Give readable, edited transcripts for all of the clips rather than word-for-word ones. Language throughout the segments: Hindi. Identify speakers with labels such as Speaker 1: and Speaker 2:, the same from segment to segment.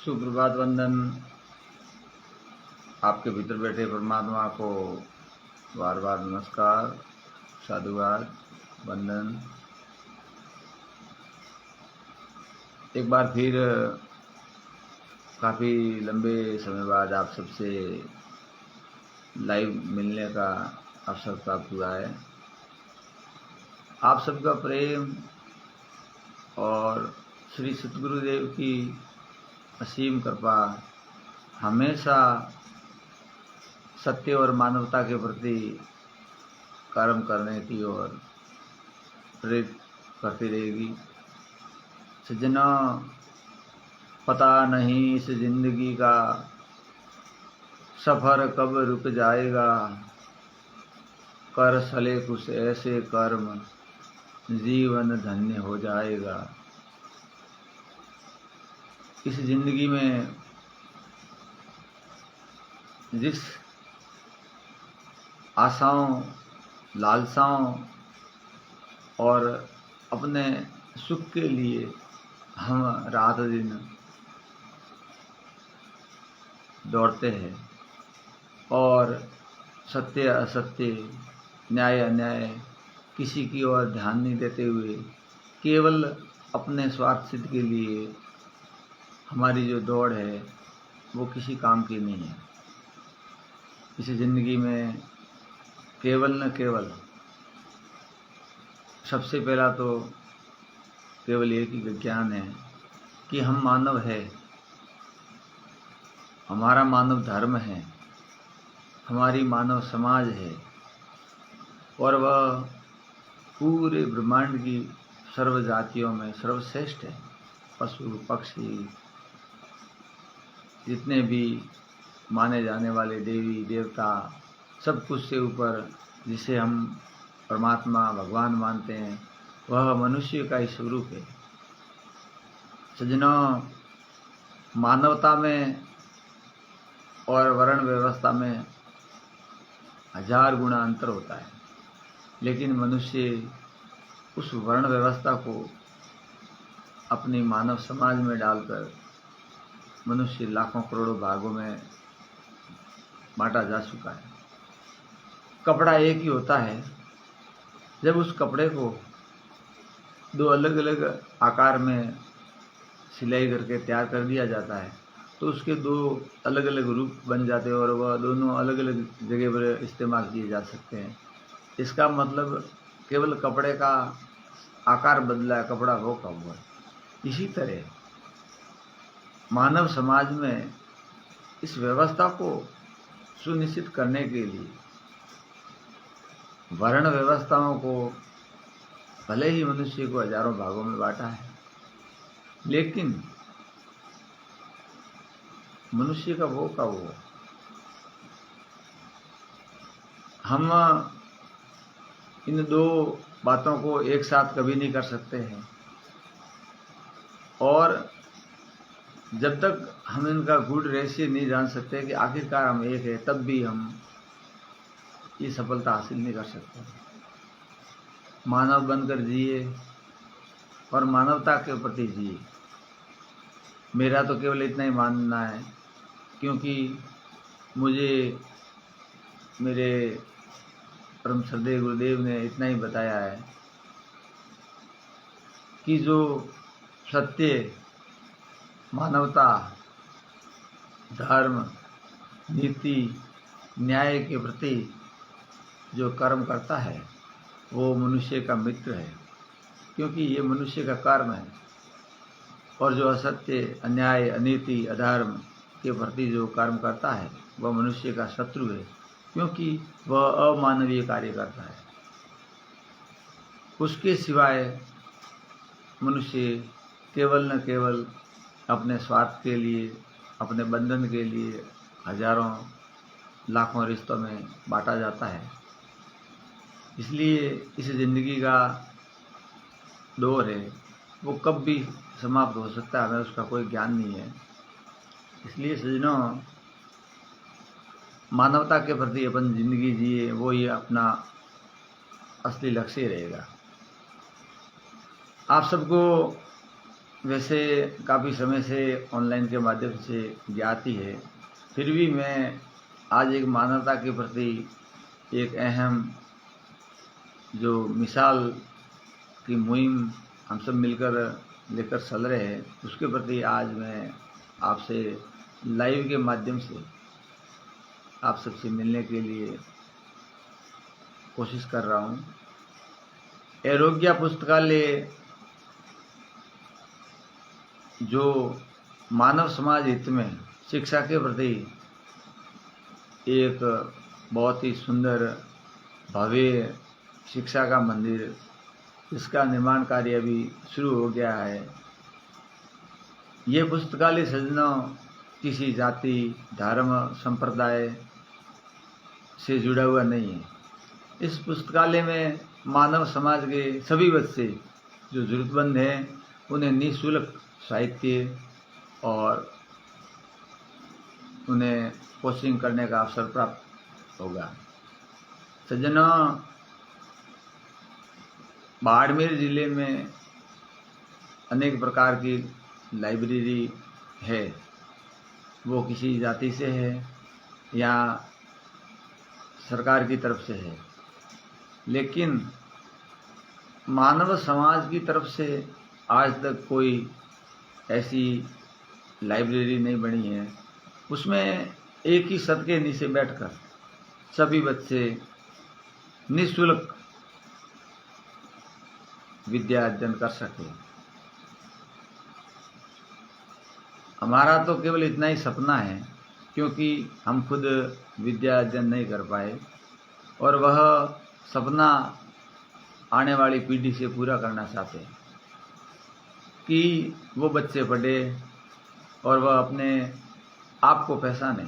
Speaker 1: सुप्रभात वंदन। आपके भीतर बैठे परमात्मा को बार बार नमस्कार, साधुवाद, वंदन। एक बार फिर काफ़ी लंबे समय बाद आप सबसे लाइव मिलने का अवसर प्राप्त हुआ है। आप सबका प्रेम और श्री सतगुरुदेव की असीम कृपा हमेशा सत्य और मानवता के प्रति कर्म करने की ओर प्रेरित करती रहेगी। सज्जनों, पता नहीं इस जिंदगी का सफ़र कब रुक जाएगा, कर सले कुछ ऐसे कर्म जीवन धन्य हो जाएगा। इस जिंदगी में जिस आशाओं, लालसाओं और अपने सुख के लिए हम रात दिन दौड़ते हैं और सत्य असत्य, न्याय अन्याय किसी की ओर ध्यान नहीं देते हुए केवल अपने स्वार्थ सिद्ध के लिए हमारी जो दौड़ है वो किसी काम की नहीं है। इस जिंदगी में केवल न केवल सबसे पहला तो केवल एक ही विज्ञान है कि हम मानव है, हमारा मानव धर्म है, हमारी मानव समाज है और वह पूरे ब्रह्मांड की सर्व जातियों में सर्वश्रेष्ठ है। पशु पक्षी जितने भी माने जाने वाले देवी देवता, सब कुछ से ऊपर जिसे हम परमात्मा भगवान मानते हैं, वह मनुष्य का ही स्वरूप है। सज्जनों, मानवता में और वर्ण व्यवस्था में 1000 गुना अंतर होता है, लेकिन मनुष्य उस वर्ण व्यवस्था को अपनी मानव समाज में डालकर मनुष्य लाखों करोड़ों भागों में बांटा जा चुका है। कपड़ा एक ही होता है। जब उस कपड़े को दो अलग अलग आकार में सिलाई करके तैयार कर दिया जाता है तो उसके दो अलग अलग रूप बन जाते हैं और वह दोनों अलग अलग जगह पर इस्तेमाल किए जा सकते हैं। इसका मतलब केवल कपड़े का आकार बदला है, कपड़ा वो का हुआ। इसी तरह मानव समाज में इस व्यवस्था को सुनिश्चित करने के लिए वर्ण व्यवस्थाओं को भले ही मनुष्य को हजारों भागों में बांटा है, लेकिन मनुष्य का वो का वो। हम इन दो बातों को एक साथ कभी नहीं कर सकते हैं और जब तक हम इनका गूढ़ रहस्य नहीं जान सकते कि आखिरकार हम एक है, तब भी हम ये सफलता हासिल नहीं कर सकते। मानव बनकर जिए और मानवता के प्रति जिए। मेरा तो केवल इतना ही मानना है, क्योंकि मुझे मेरे परम श्रद्धेय गुरुदेव ने इतना ही बताया है कि जो सत्य, मानवता, धर्म, नीति, न्याय के प्रति जो कर्म करता है वो मनुष्य का मित्र है, क्योंकि ये मनुष्य का कर्म है। और जो असत्य, अन्याय, अनीति, अधर्म के प्रति जो कर्म करता है वह मनुष्य का शत्रु है, क्योंकि वह अमानवीय कार्य करता है। उसके सिवाय मनुष्य केवल न केवल अपने स्वार्थ के लिए, अपने बंधन के लिए हजारों लाखों रिश्तों में बांटा जाता है। इसलिए इस जिंदगी का दौर है वो कब भी समाप्त हो सकता है, हमें उसका कोई ज्ञान नहीं है। इसलिए सज्जनों, मानवता के प्रति अपन जिंदगी जिए, वो ही अपना असली लक्ष्य रहेगा। आप सबको वैसे काफ़ी समय से ऑनलाइन के माध्यम से ज्ञात ही है, फिर भी मैं आज एक मानवता के प्रति एक अहम जो मिसाल की मुहिम हम सब मिलकर लेकर चल रहे हैं, उसके प्रति आज मैं आपसे लाइव के माध्यम से आप सबसे मिलने के लिए कोशिश कर रहा हूँ। आरोग्य पुस्तकालय जो मानव समाज हित में शिक्षा के प्रति एक बहुत ही सुंदर भव्य शिक्षा का मंदिर, इसका निर्माण कार्य अभी शुरू हो गया है। ये पुस्तकालय सज्जनों किसी जाति, धर्म, संप्रदाय से जुड़ा हुआ नहीं है। इस पुस्तकालय में मानव समाज के सभी बच्चे जो जरूरतमंद हैं उन्हें निःशुल्क साहित्य और उन्हें कोचिंग करने का अवसर प्राप्त होगा। सज्जनों, बाड़मेर जिले में अनेक प्रकार की लाइब्रेरी है, वो किसी जाति से है या सरकार की तरफ से है, लेकिन मानव समाज की तरफ से आज तक कोई ऐसी लाइब्रेरी नहीं बनी है। उसमें एक ही छत के नीचे बैठकर सभी बच्चे निःशुल्क विद्या अध्ययन कर सके। हमारा तो केवल इतना ही सपना है, क्योंकि हम खुद विद्या अध्ययन नहीं कर पाए और वह सपना आने वाली पीढ़ी से पूरा करना चाहते हैं कि वो बच्चे पढ़े और वह अपने आप को पहचाने।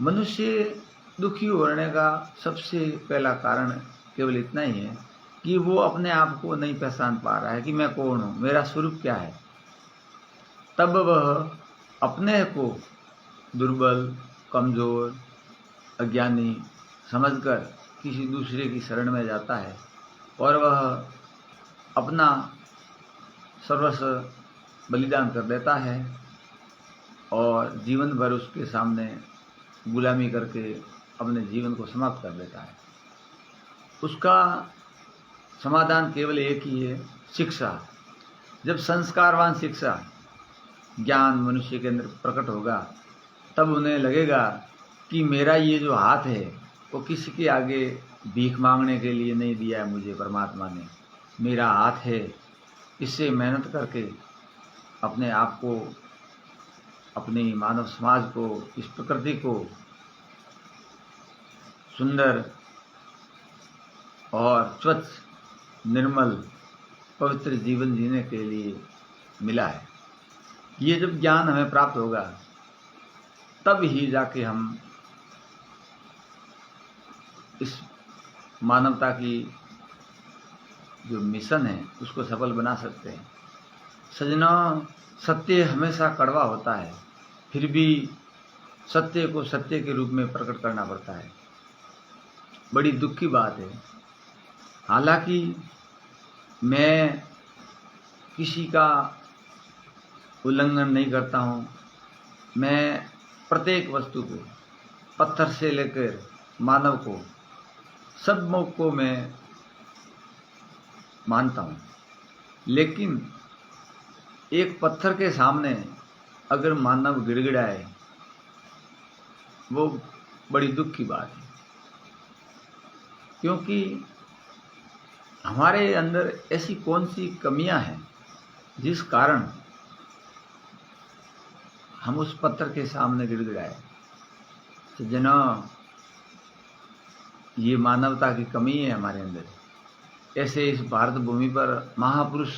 Speaker 1: मनुष्य दुखी होने का सबसे पहला कारण केवल इतना ही है कि वो अपने आप को नहीं पहचान पा रहा है कि मैं कौन हूँ, मेरा स्वरूप क्या है। तब वह अपने को दुर्बल, कमज़ोर, अज्ञानी समझकर किसी दूसरे की शरण में जाता है और वह अपना सर्वस्व बलिदान कर देता है और जीवन भर उसके सामने गुलामी करके अपने जीवन को समाप्त कर देता है। उसका समाधान केवल एक ही है, शिक्षा। जब संस्कारवान शिक्षा, ज्ञान मनुष्य के अंदर प्रकट होगा, तब उन्हें लगेगा कि मेरा ये जो हाथ है वो किसी के आगे भीख मांगने के लिए नहीं दिया है मुझे परमात्मा ने। मेरा हाथ है, इससे मेहनत करके अपने आप को, अपनी मानव समाज को, इस प्रकृति को सुंदर और स्वच्छ, निर्मल, पवित्र जीवन जीने के लिए मिला है। ये जब ज्ञान हमें प्राप्त होगा तब ही जाके हम इस मानवता की जो मिशन है उसको सफल बना सकते हैं। सज्जनों, सत्य हमेशा कड़वा होता है, फिर भी सत्य को सत्य के रूप में प्रकट करना पड़ता है। बड़ी दुख की बात है। हालांकि मैं किसी का उल्लंघन नहीं करता हूँ। मैं प्रत्येक वस्तु को, पत्थर से लेकर मानव को, सब को मैं मानता हूँ, लेकिन एक पत्थर के सामने अगर मानव गिड़गिड़ाए, वो बड़ी दुख की बात है। क्योंकि हमारे अंदर ऐसी कौन सी कमियां हैं जिस कारण हम उस पत्थर के सामने गिड़गिड़ाए। तो जनाब, ये मानवता की कमी है हमारे अंदर। ऐसे इस भारत भूमि पर महापुरुष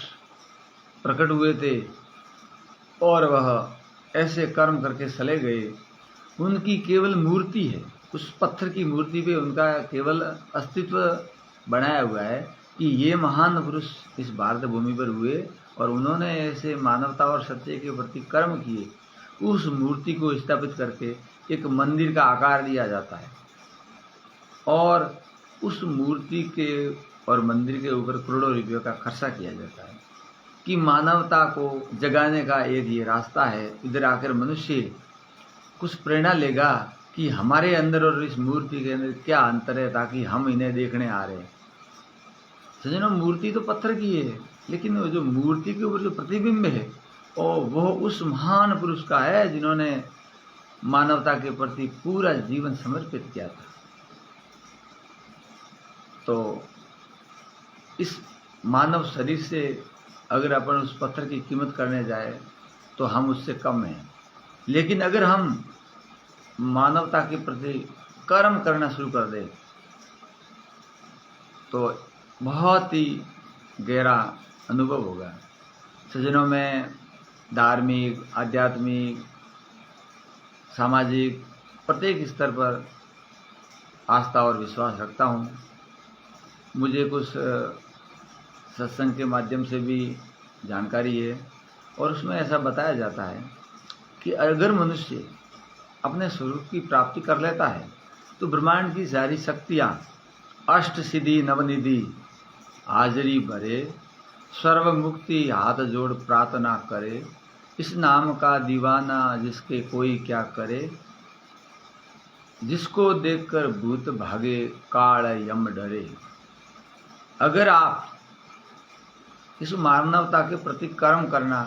Speaker 1: प्रकट हुए थे और वह ऐसे कर्म करके चले गए। उनकी केवल मूर्ति है, उस पत्थर की मूर्ति पे उनका केवल अस्तित्व बनाया हुआ है कि ये महान पुरुष इस भारत भूमि पर हुए और उन्होंने ऐसे मानवता और सत्य के प्रति कर्म किए। उस मूर्ति को स्थापित करके एक मंदिर का आकार दिया जाता है और उस मूर्ति के और मंदिर के ऊपर करोड़ों रुपयों का खर्चा किया जाता है। कि मानवता को जगाने का एक ये रास्ता है। इधर आकर मनुष्य कुछ प्रेरणा लेगा कि हमारे अंदर और इस मूर्ति के अंदर क्या अंतर है, ताकि हम इन्हें देखने आ रहे हैं। सज्जनों, मूर्ति तो पत्थर की है, लेकिन वो जो मूर्ति के ऊपर जो प्रतिबिंब है और वो उस महान पुरुष का है जिन्होंने मानवता के प्रति पूरा जीवन समर्पित किया था। तो इस मानव शरीर से अगर अपन उस पत्थर की कीमत करने जाए तो हम उससे कम हैं, लेकिन अगर हम मानवता के प्रति कर्म करना शुरू कर दें तो बहुत ही गहरा अनुभव होगा। सज्जनों, में धार्मिक, आध्यात्मिक, सामाजिक प्रत्येक स्तर पर आस्था और विश्वास रखता हूँ। मुझे कुछ सत्संग के माध्यम से भी जानकारी है और उसमें ऐसा बताया जाता है कि अगर मनुष्य अपने स्वरूप की प्राप्ति कर लेता है तो ब्रह्मांड की सारी शक्तियाँ अष्ट सिद्धि नवनिधि हाजरी भरे, सर्व मुक्ति हाथ जोड़ प्रार्थना करे, इस नाम का दीवाना जिसके कोई क्या करे, जिसको देखकर भूत भागे काल यम डरे। अगर आप इस मानवता के प्रति कर्म करना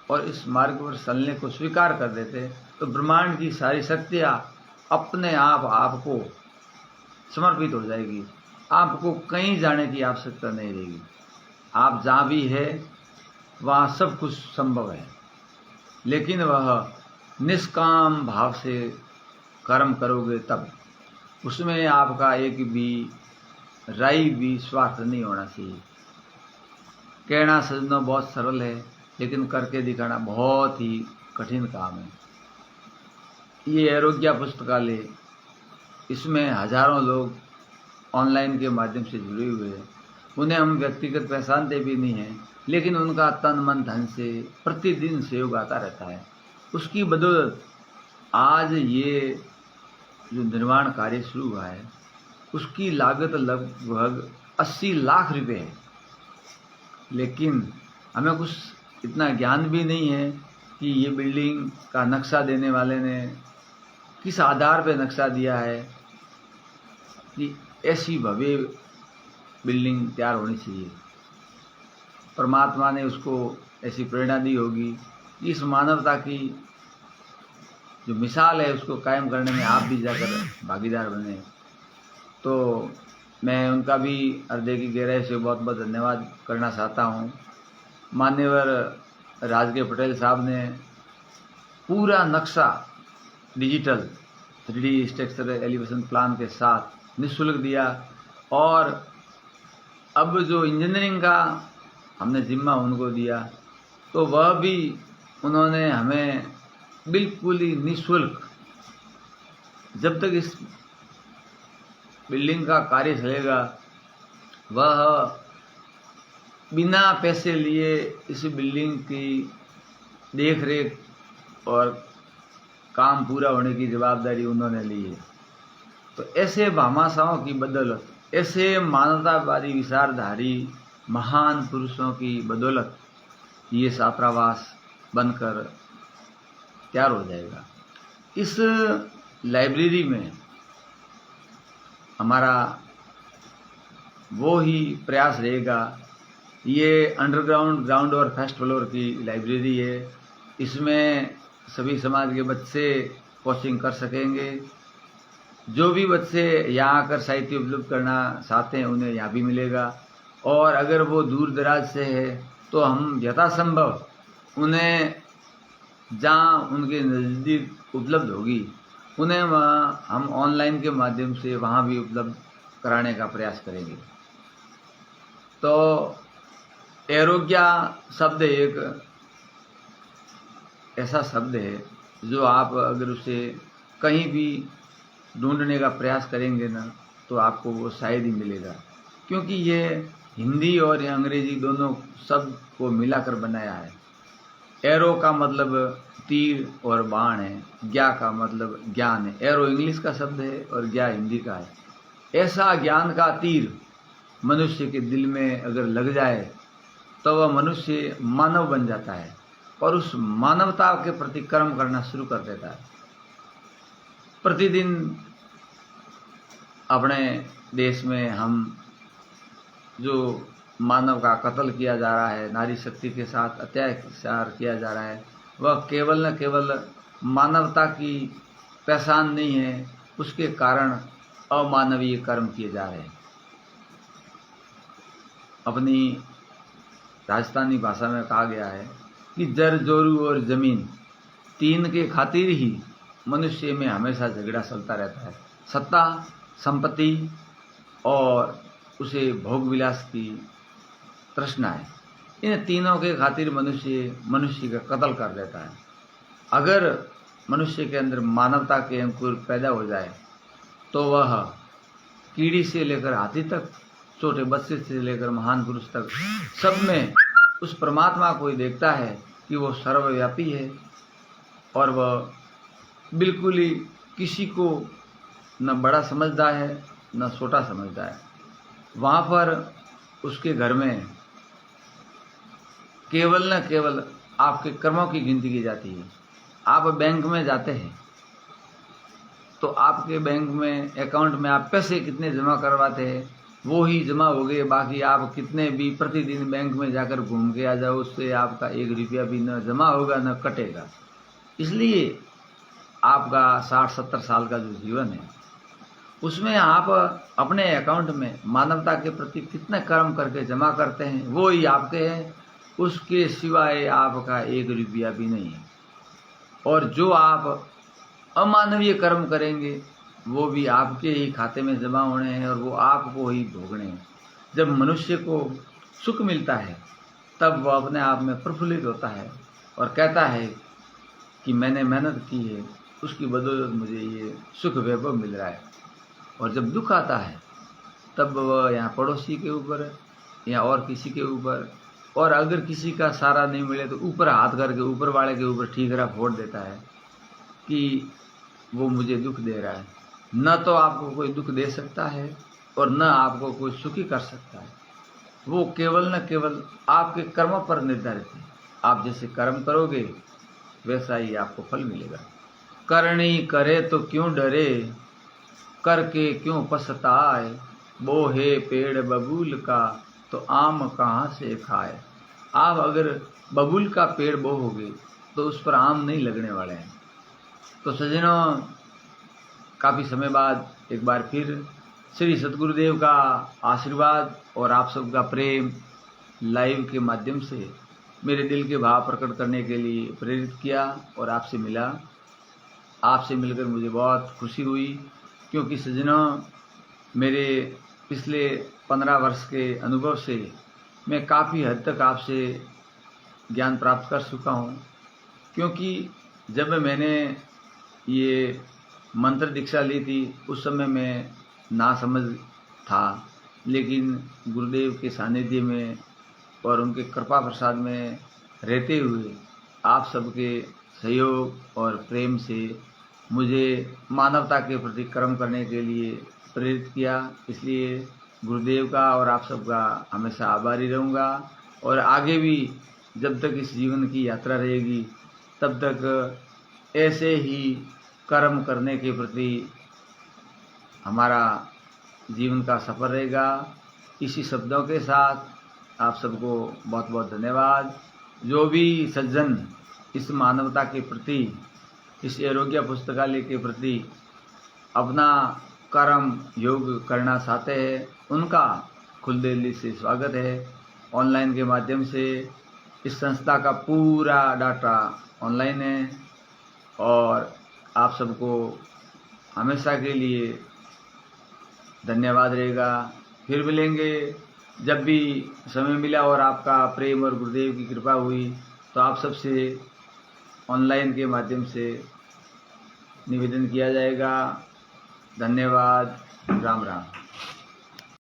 Speaker 1: और इस मार्ग पर चलने को स्वीकार कर देते तो ब्रह्मांड की सारी शक्तियाँ अपने आप आपको समर्पित हो जाएगी। आपको कहीं जाने की आवश्यकता नहीं रहेगी। आप जहाँ भी है वहाँ सब कुछ संभव है, लेकिन वह निष्काम भाव से कर्म करोगे तब। उसमें आपका एक भी राई भी स्वार्थ नहीं होना चाहिए। कहना सजनों बहुत सरल है, लेकिन करके दिखाना बहुत ही कठिन काम है। ये आरोग्य पुस्तकालय, इसमें हजारों लोग ऑनलाइन के माध्यम से जुड़े हुए हैं। उन्हें हम व्यक्तिगत पहचानते भी नहीं हैं, लेकिन उनका तन मन धन से प्रतिदिन सहयोग आता रहता है। उसकी बदौलत आज ये जो निर्माण कार्य शुरू हुआ है उसकी लागत लगभग 80 लाख रुपए है, लेकिन हमें कुछ इतना ज्ञान भी नहीं है कि ये बिल्डिंग का नक्शा देने वाले ने किस आधार पे नक्शा दिया है कि ऐसी भव्य बिल्डिंग तैयार होनी चाहिए। परमात्मा ने उसको ऐसी प्रेरणा दी होगी। इस मानवता की जो मिसाल है उसको कायम करने में आप भी जाकर भागीदार बने। तो मैं उनका भी हृदय की गहराई से बहुत बहुत धन्यवाद करना चाहता हूँ। मान्यवर राजकीय पटेल साहब ने पूरा नक्शा digital 3D structure elevation plan के साथ निःशुल्क दिया, और अब जो इंजीनियरिंग का हमने जिम्मा उनको दिया तो वह भी उन्होंने हमें बिल्कुल ही निःशुल्क, जब तक इस बिल्डिंग का कार्य चलेगा वह बिना पैसे लिए इस बिल्डिंग की देख रेख और काम पूरा होने की जवाबदारी उन्होंने ली है। तो ऐसे भामाशाहों की बदौलत, ऐसे मानवतावादी विचारधारी महान पुरुषों की बदौलत ये छात्रावास बनकर तैयार हो जाएगा। इस लाइब्रेरी में हमारा वो ही प्रयास रहेगा। ये अंडरग्राउंड, ग्राउंड और फर्स्ट फ्लोर की लाइब्रेरी है। इसमें सभी समाज के बच्चे कोचिंग कर सकेंगे। जो भी बच्चे यहाँ आकर साहित्य उपलब्ध करना चाहते हैं उन्हें यहाँ भी मिलेगा, और अगर वो दूर दराज से है तो हम यथासंभव उन्हें जहाँ उनके नज़दीक उपलब्ध होगी उन्हें वहाँ हम ऑनलाइन के माध्यम से वहाँ भी उपलब्ध कराने का प्रयास करेंगे। तो आरोग्य शब्द एक ऐसा शब्द है जो आप अगर उसे कहीं भी ढूंढने का प्रयास करेंगे ना तो आपको वो शायद ही मिलेगा, क्योंकि ये हिंदी और अंग्रेजी दोनों शब्द को मिलाकर बनाया है। एरो का मतलब तीर और बाण है, ज्ञा का मतलब ज्ञान है। एरो इंग्लिश का शब्द है और ज्ञा हिंदी का है। ऐसा ज्ञान का तीर मनुष्य के दिल में अगर लग जाए तो वह मनुष्य मानव बन जाता है और उस मानवता के प्रति कर्म करना शुरू कर देता है। प्रतिदिन अपने देश में हम जो मानव का कत्ल किया जा रहा है, नारी शक्ति के साथ अत्याचार किया जा रहा है, वह केवल न केवल मानवता की पहचान नहीं है, उसके कारण अमानवीय कर्म किए जा रहे हैं। अपनी राजस्थानी भाषा में कहा गया है कि जर जोरू और जमीन तीन के खातिर ही मनुष्य में हमेशा झगड़ा चलता रहता है। सत्ता, संपत्ति और उसे भोग विलास की तृष्णा है। इन तीनों के खातिर मनुष्य का कत्ल कर देता है। अगर मनुष्य के अंदर मानवता के अंकुर पैदा हो जाए तो वह कीड़ी से लेकर हाथी तक, छोटे बच्चे से लेकर महान पुरुष तक, सब में उस परमात्मा को ही देखता है कि वो सर्वव्यापी है और वह बिल्कुल ही किसी को न बड़ा समझता है न छोटा समझता है। वहाँ पर उसके घर में केवल न केवल आपके कर्मों की गिनती की जाती है। आप बैंक में जाते हैं तो आपके बैंक में अकाउंट में आप पैसे कितने जमा करवाते हैं वो ही जमा हो गए, बाकी आप कितने भी प्रतिदिन बैंक में जाकर घूम के आ जाओ, उससे आपका 1 रुपया भी न जमा होगा न कटेगा। इसलिए आपका 60-70 साल का जो जीवन है उसमें आप अपने अकाउंट में मानवता के प्रति कितने कर्म करके जमा करते हैं वो ही आपके हैं, उसके सिवाय आपका 1 रुपया भी नहीं है। और जो आप अमानवीय कर्म करेंगे वो भी आपके ही खाते में जमा होने हैं और वो आपको ही भोगने हैं। जब मनुष्य को सुख मिलता है तब वह अपने आप में प्रफुल्लित होता है और कहता है कि मैंने मेहनत की है, उसकी बदौलत मुझे ये सुख वैभव मिल रहा है। और जब दुख आता है तब वह यहाँ पड़ोसी के ऊपर या और किसी के ऊपर, और अगर किसी का सहारा नहीं मिले तो ऊपर हाथ करके ऊपर वाले के ऊपर ठीकरा फोड़ देता है कि वो मुझे दुख दे रहा है। न तो आपको कोई दुख दे सकता है और न आपको कोई सुखी कर सकता है। वो केवल न केवल आपके कर्मों पर निर्धारित है। आप जैसे कर्म करोगे वैसा ही आपको फल मिलेगा। करनी करे तो क्यों डरे, करके क्यों पछताए, बोहे पेड़ बबूल का तो आम कहाँ से खाए। आप अगर बबूल का पेड़ बोओगे तो उस पर आम नहीं लगने वाले हैं। तो सज्जनों, काफ़ी समय बाद एक बार फिर श्री सद्गुरुदेव का आशीर्वाद और आप सबका प्रेम लाइव के माध्यम से मेरे दिल के भाव प्रकट करने के लिए प्रेरित किया और आपसे मिला। आपसे मिलकर मुझे बहुत खुशी हुई, क्योंकि सज्जनों, मेरे पिछले 15 वर्ष के अनुभव से मैं काफ़ी हद तक आपसे ज्ञान प्राप्त कर चुका हूँ। क्योंकि जब मैंने ये मंत्र दीक्षा ली थी उस समय मैं नासमझ था, लेकिन गुरुदेव के सानिध्य में और उनके कृपा प्रसाद में रहते हुए आप सबके सहयोग और प्रेम से मुझे मानवता के प्रति कर्म करने के लिए प्रेरित किया। इसलिए गुरुदेव का और आप सबका हमेशा आभारी रहूँगा और आगे भी जब तक इस जीवन की यात्रा रहेगी तब तक ऐसे ही कर्म करने के प्रति हमारा जीवन का सफ़र रहेगा। इसी शब्दों के साथ आप सबको बहुत बहुत धन्यवाद। जो भी सज्जन इस मानवता के प्रति, इस आरोग्य पुस्तकालय के प्रति अपना कर्म योग करना चाहते हैं उनका खुले दिल से स्वागत है। ऑनलाइन के माध्यम से इस संस्था का पूरा डाटा ऑनलाइन है और आप सबको हमेशा के लिए धन्यवाद रहेगा। फिर मिलेंगे जब भी समय मिला और आपका प्रेम और गुरुदेव की कृपा हुई तो आप सबसे ऑनलाइन के माध्यम से निवेदन किया जाएगा। धन्यवाद। राम राम।